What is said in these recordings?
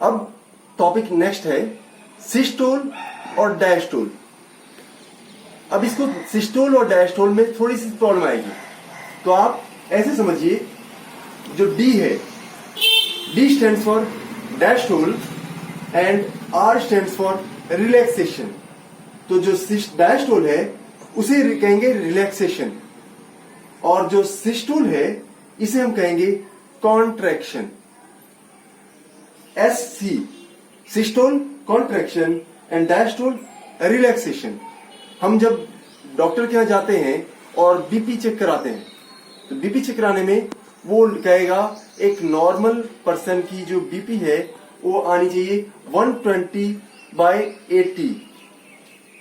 अब topic next है systole और डायस्टोल। अब इसको सिस्टोल और डायस्टोल में थोड़ी सी प्रॉब्लम आएगी, तो आप ऐसे समझिए, जो डी है, D stands for diastole and R stands for relaxation. तो जो डायस्टोल है उसे कहेंगे रिलैक्सेशन, और जो सिस्टोल है इसे हम कहेंगे contraction. SC systole contraction and diastole relaxation. हम जब डॉक्टर के यहां जाते हैं और बीपी चेक कराते हैं, तो बीपी चेक कराने में वो कहेगा एक नॉर्मल पर्सन की जो बीपी है वो आनी चाहिए 120/80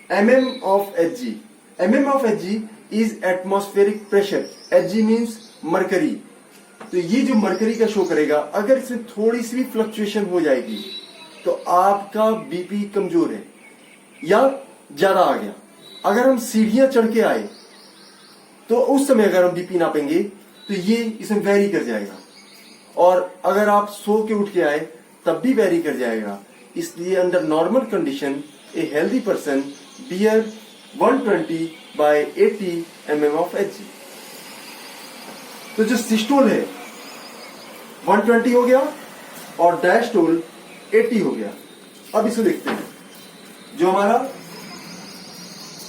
mm of Hg। mm of Hg is atmospheric pressure. Hg means mercury. तो ये जो मरकरी का शो करेगा, अगर इसमें थोड़ी सी भी फ्लक्चुएशन हो जाएगी तो आपका बीपी कमजोर है या ज्यादा आ गया। अगर हम सीढ़ियां चढ़ के आए तो उस समय अगर हम बीपी नापेंगे तो ये इसमें वेरी कर जाएगा, और अगर आप सो के उठ के आए तब भी वेरी कर जाएगा। इसलिए under normal condition a healthy person bear 120/80 mm of Hg। तो जो सिस्टोल है 120 हो गया और डायस्टोल 80 हो गया। अब इसको देखते हैं, जो हमारा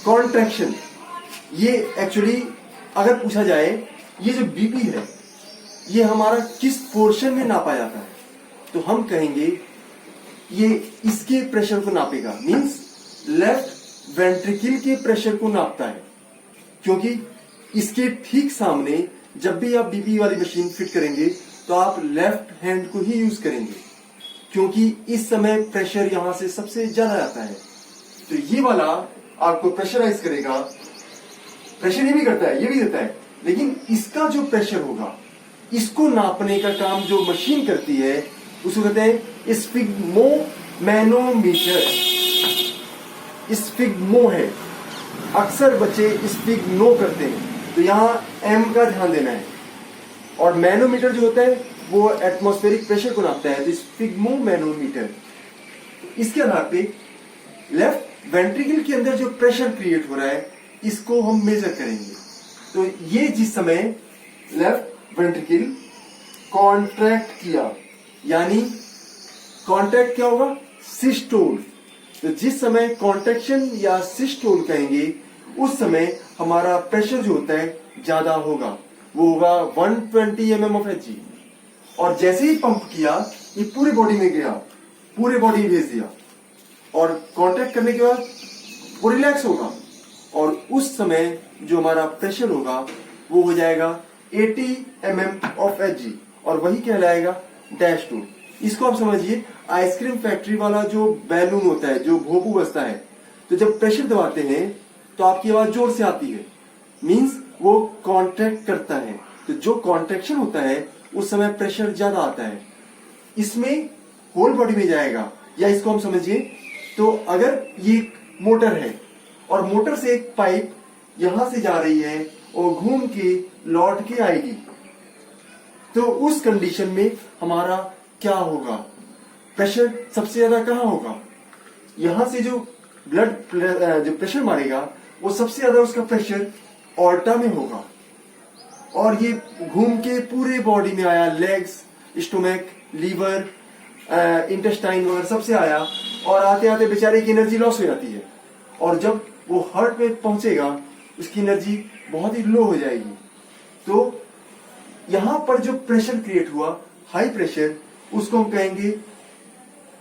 कॉन्ट्रैक्शन, ये एक्चुअली अगर पूछा जाए ये जो बीपी है ये हमारा किस पोर्शन में नापा जाता है, तो हम कहेंगे ये इसके प्रेशर को नापेगा, मींस लेफ्ट वेंट्रिकल के प्रेशर को नापता है। क्योंकि इसके ठीक सामने जब भी आप बीपी वाली मशीन फिट करेंगे तो आप लेफ्ट हैंड को ही यूज करेंगे, क्योंकि इस समय प्रेशर यहां से सबसे ज्यादा आता है। तो ये वाला आपको प्रेशराइज करेगा। प्रेशर ये भी करता है, ये भी देता है, लेकिन इसका जो प्रेशर होगा इसको नापने का काम जो मशीन करती है उसको कहते हैं स्फिग्मोमैनोमीटर। स्फिग्मो है, अक्सर बच्चे स्फिग्नो करते हैं, तो यहां एम का ध्यान देना है। और मैनोमीटर जो होता है वो एटमॉस्फेरिक प्रेशर को नापता है, तो स्फिग्मोमैनोमीटर। इसके आधार पे लेफ्ट वेंट्रिकल के अंदर जो प्रेशर क्रिएट हो रहा है इसको हम मेजर करेंगे। तो ये जिस समय लेफ्ट वेंट्रिकल कॉन्ट्रैक्ट किया, यानी कॉन्ट्रैक्ट क्या होगा, सिस्टोल। तो जिस समय कॉन्ट्रैक्शन या सिस्टोल कहेंगे उस समय हमारा प्रेशर जो होता है ज्यादा होगा, वो होगा 120 mm of Hg। और जैसे ही पंप किया ये पूरी बॉडी में गया, पूरे बॉडी में भेज दिया, और कॉन्ट्रैक्ट करने के बाद वो रिलैक्स होगा, और उस समय जो हमारा प्रेशर होगा वो हो जाएगा 80 mm of Hg, और वही कहलाएगा डायस्टोल। इसको आप समझिए, आइसक्रीम फैक्ट्री वाला जो बैलून होता है, जो भोपू बजता है, तो जब प्रेशर दबाते हैं तो आपकी आवाज जोर से आती है, मींस वो कॉन्ट्रैक्ट करता है। तो जो कॉन्ट्रैक्शन होता है उस समय प्रेशर ज्यादा आता है, इसमें होल बॉडी में जाएगा। या इसको हम समझिए, तो अगर ये मोटर है और मोटर से एक पाइप यहां से जा रही है और घूम के लौट के आएगी, तो उस कंडीशन में हमारा क्या होगा, प्रेशर सबसे ज्यादा कहां होगा, यहां से जो ब्लड जो प्रेशर मारेगा वो सबसे ज्यादा उसका प्रेशर ऑर्टा में होगा, और ये घूम के पूरे बॉडी में आया, लेग्स, स्टोमक, लीवर, इंटेस्टाइन वगैरह सबसे आया, और आते आते बेचारे की एनर्जी लॉस हो जाती है, और जब वो हार्ट में पहुंचेगा उसकी एनर्जी बहुत ही लो हो जाएगी। तो यहां पर जो प्रेशर क्रिएट हुआ, हाई प्रेशर, उसको हम कहेंगे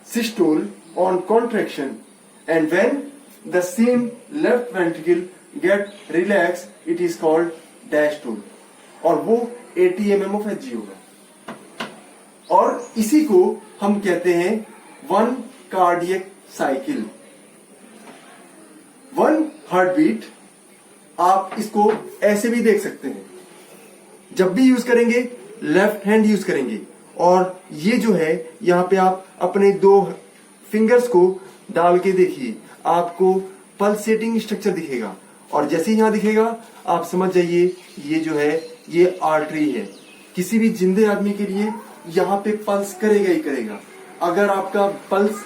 systole on contraction, and when the same left ventricle get relax it is called diastole, और वो 80 mm of Hg होगा। और इसी को हम कहते हैं 1 कार्डियक साइकिल, 1 हार्ट बीट। आप इसको ऐसे भी देख सकते हैं, जब भी यूज करेंगे लेफ्ट हैंड यूज करेंगे, और ये जो है यहां पे आप अपने 2 फिंगर्स को डाल के देखिए, आपको पल्सेटिंग स्ट्रक्चर दिखेगा, और जैसे ही यहां दिखेगा आप समझ जाइए ये जो है ये आर्टरी है। किसी भी जिंदे आदमी के लिए यहां पे पल्स करेगा ही करेगा। अगर आपका पल्स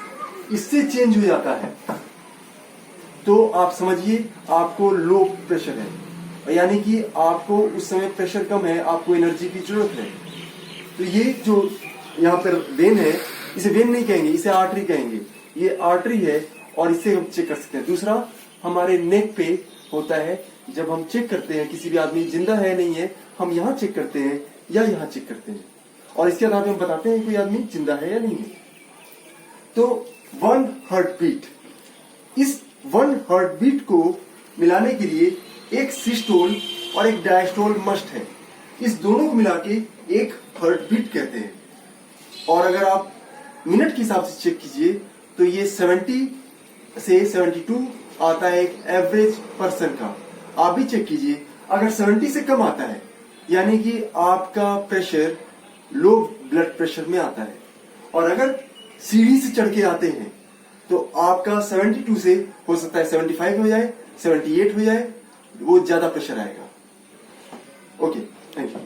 इससे चेंज हो जाता है तो आप समझिए आपको लो प्रेशर है, यानी कि आपको उस समय प्रेशर कम है, आपको एनर्जी की जरूरत है। तो ये जो यहाँ पर वेन है, इसे वेन नहीं कहेंगे, इसे आर्टरी कहेंगे। ये आर्टरी है और इससे हम चेक कर सकते हैं। दूसरा हमारे नेक पे होता है, जब हम चेक करते हैं किसी भी आदमी जिंदा है नहीं है, हम यहाँ चेक करते हैं या यहाँ चेक करते हैं, और इसके आधार पर हम बताते हैं कोई आदमी जिंदा है या नहीं है। तो 1 हार्ट बीट, इस 1 हार्ट बीट को मिलाने के लिए एक सिस्टोल और एक डायस्टोल मस्ट है। इस दोनों को मिला के एक हार्ट बीट कहते हैं। और अगर आप मिनट के हिसाब से चेक कीजिए तो ये 70 से 72 आता है एक एवरेज पर्सन का। आप भी चेक कीजिए, अगर 70 से कम आता है यानी कि आपका प्रेशर लो ब्लड प्रेशर में आता है, और अगर सीढ़ी से चढ़ के आते हैं तो आपका 72 से हो सकता है 75 हो जाए, 78 हो जाए, वो ज्यादा प्रेशर आएगा। Okay, thank you.